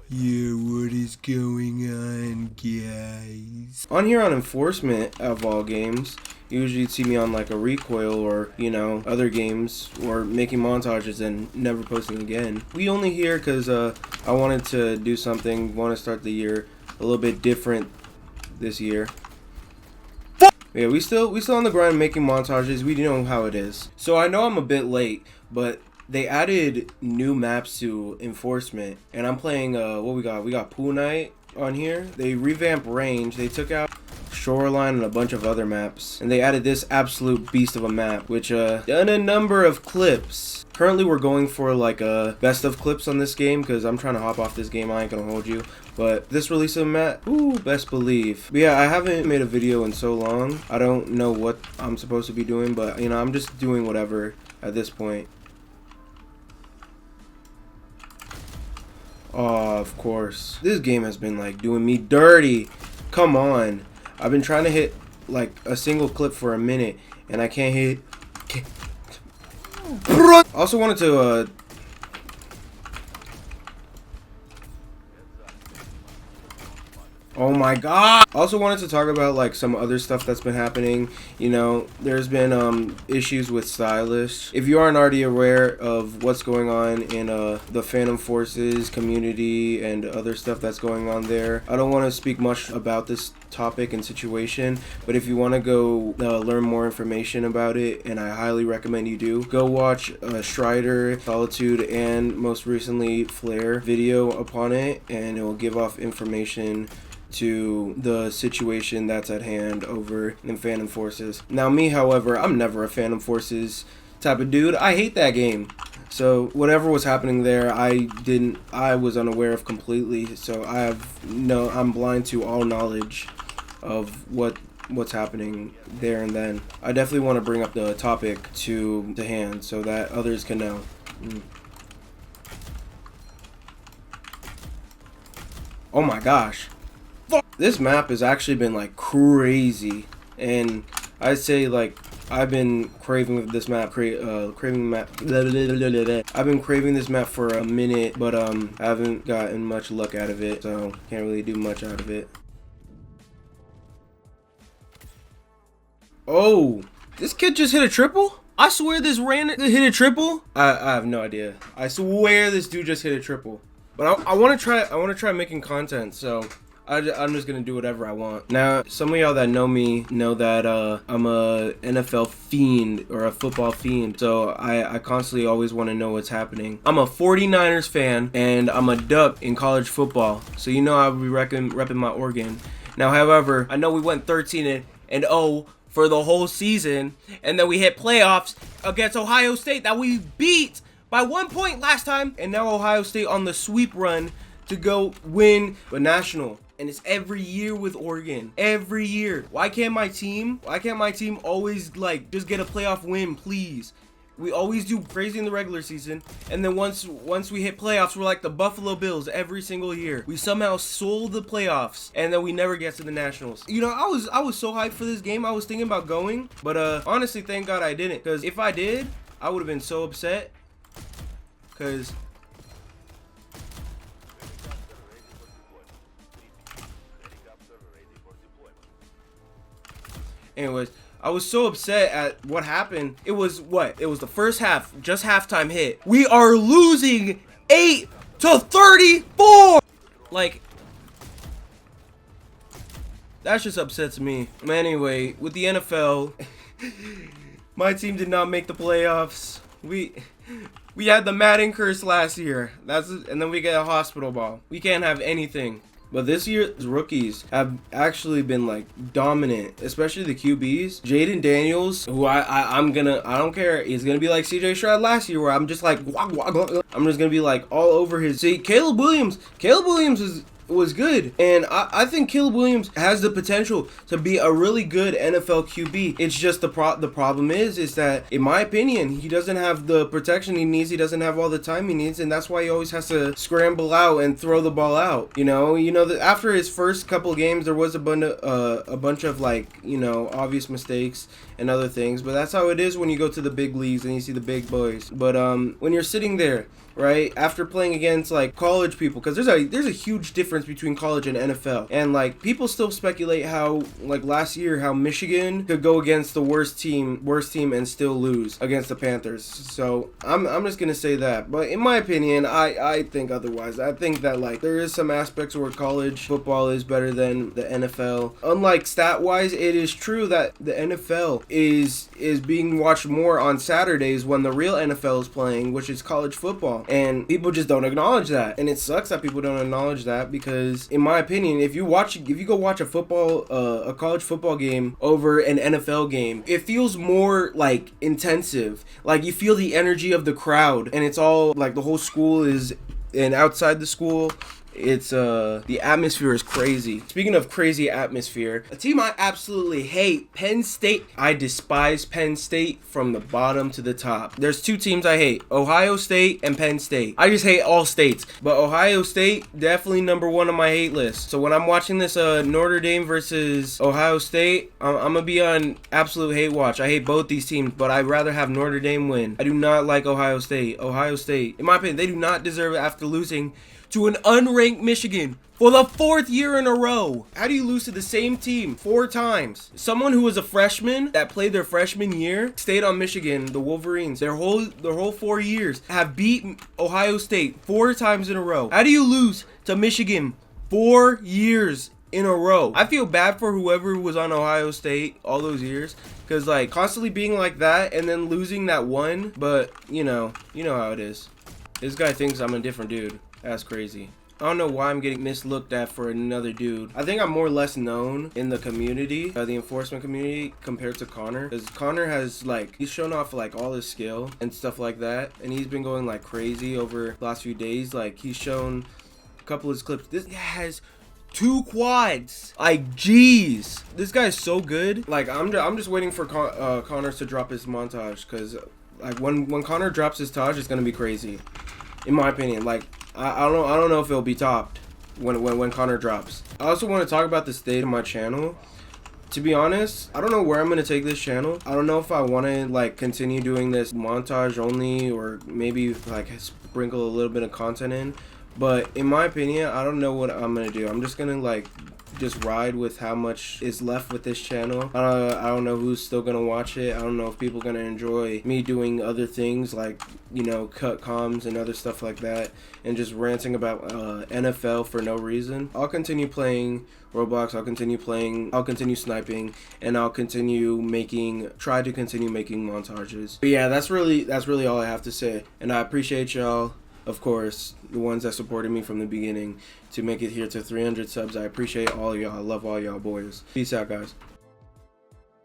Yeah, what is going on, guys? On here on enforcement of all games, usually you'd see me on like a recoil or, other games or making montages and never posting again. We only here because I wanted to do something, want to start the year a little bit different this year. Yeah, we still on the grind making montages. We know how it is. So I know I'm a bit late, but they added new maps to enforcement, and I'm playing what we got. We got pool night on here. They revamped range. They took out shoreline and a bunch of other maps, and they added this absolute beast of a map, which done a number of clips. Currently we're going for like a best of clips on this game because I'm trying to hop off this game. I ain't gonna hold you, but this release of map, ooh, best believe. But yeah, I haven't made a video in so long. I don't know what I'm supposed to be doing, but I'm just doing whatever at this point. Oh, of course. This game has been like doing me dirty. Come on. I've been trying to hit like a single clip for a minute and I can't hit. Also wanted to oh my god. Also wanted to talk about like some other stuff that's been happening. There's been issues with stylists. If you aren't already aware of what's going on in the Phantom Forces community and other stuff that's going on there, I don't want to speak much about this topic and situation, but if you want to go learn more information about it, and I highly recommend you do, go watch Strider, Solitude, and most recently Flare video upon it, and it will give off information to the situation that's at hand over in Phantom Forces. Now me, however, I'm never a Phantom Forces type of dude. I hate that game. So whatever was happening there, I was unaware of completely. So I'm blind to all knowledge of what's happening there and then. I definitely want to bring up the topic to hand so that others can know. Oh my gosh. This map has actually been like crazy, and I'd say like I've been craving this map, I've been craving this map for a minute, but I haven't gotten much luck out of it, so can't really do much out of it. Oh, this kid just hit a triple? I swear this hit a triple. I have no idea. I swear this dude just hit a triple. But I want to try making content, so I'm just gonna do whatever I want. Now, some of y'all that know me know that I'm a NFL fiend or a football fiend, so I constantly always want to know what's happening. I'm a 49ers fan, and I'm a duck in college football, so I'll be repping my Oregon. Now, however, I know we went 13-0 for the whole season, and then we hit playoffs against Ohio State that we beat by 1 point last time, and now Ohio State on the sweep run to go win the national. And it's every year with Oregon. Every year. Why can't my team always like just get a playoff win, please? We always do crazy in the regular season, and then once we hit playoffs, we're like the Buffalo Bills every single year. We somehow sold the playoffs, and then we never get to the Nationals. I was so hyped for this game. I was thinking about going, but honestly, thank God I didn't, because if I did, I would have been so upset. Because anyways, I was so upset at what happened. It was the first half, just halftime hit. We are losing 8-34. Like, that just upsets me. Anyway, with the NFL, my team did not make the playoffs. We had the Madden curse last year. And then we get a hospital ball. We can't have anything. But this year's rookies have actually been like dominant, especially the QBs. Jaden Daniels, who I don't care. He's gonna be like CJ Stroud last year, where I'm just like, I'm just gonna be like all over his. See, Caleb Williams was good, and I think Caleb Williams has the potential to be a really good NFL QB. It's just the problem is that, in my opinion, he doesn't have the protection he needs. He doesn't have all the time he needs, and that's why he always has to scramble out and throw the ball out. That after his first couple games, there was a bunch of like obvious mistakes and other things, but that's how it is when you go to the big leagues and you see the big boys. But when you're sitting there right? After playing against like college people, because there's a huge difference between college and NFL, and like people still speculate how like last year how Michigan could go against the worst team and still lose against the Panthers. So I'm just gonna say that, but in my opinion, I think otherwise. I think that like there is some aspects where college football is better than the NFL. Unlike stat wise, it is true that the NFL is being watched more on Saturdays when the real NFL is playing, which is college football, and people just don't acknowledge that, and it sucks that people don't acknowledge that, because in my opinion, if you go watch a college football game over an NFL game, it feels more like intensive, like you feel the energy of the crowd, and it's all like the whole school is, and outside the school it's the atmosphere is crazy. Speaking of crazy atmosphere, a team I absolutely hate, Penn State. I despise Penn State from the bottom to the top. There's two teams I hate, Ohio State and Penn State. I just hate all states, but Ohio State definitely number one on my hate list. So when I'm watching this Notre Dame versus Ohio State, I'm gonna be on absolute hate watch. I hate both these teams, but I'd rather have Notre Dame win. I do not like Ohio State. Ohio State, in my opinion, they do not deserve it after losing to an unranked Michigan for the 4th year in a row. How do you lose to the same team 4 times? Someone who was a freshman that played their freshman year, stayed on Michigan, the Wolverines, their whole 4 years, have beat Ohio State 4 times in a row. How do you lose to Michigan 4 years in a row? I feel bad for whoever was on Ohio State all those years, because like constantly being like that and then losing that one, but you know how it is. This guy thinks I'm a different dude. That's crazy. I don't know why I'm getting mislooked at for another dude. I think I'm more or less known in the community, the enforcement community, compared to Connor. Because Connor has, like, he's shown off, like, all his skill and stuff like that. And he's been going, like, crazy over the last few days. Like, he's shown a couple of his clips. This guy has 2 quads. Like, jeez. This guy is so good. Like, I'm just waiting for Connor to drop his montage. Because, like, when Connor drops his Taj, it's going to be crazy. In my opinion, like, I don't know if it'll be topped when Connor drops. I also want to talk about the state of my channel. To be honest, I don't know where I'm gonna take this channel. I don't know if I want to like continue doing this montage only, or maybe like sprinkle a little bit of content in. But in my opinion, I don't know what I'm gonna do. I'm just gonna like just ride with how much is left with this channel. I don't know who's still gonna watch it. I don't know if people are gonna enjoy me doing other things like, you know, cut comms and other stuff like that, and just ranting about NFL for no reason. I'll continue playing Roblox, I'll continue sniping, and I'll try to continue making montages. But yeah, that's really all I have to say. And I appreciate y'all, of course, the ones that supported me from the beginning to make it here to 300 subs. I appreciate all y'all. I love all y'all boys. Peace out, guys.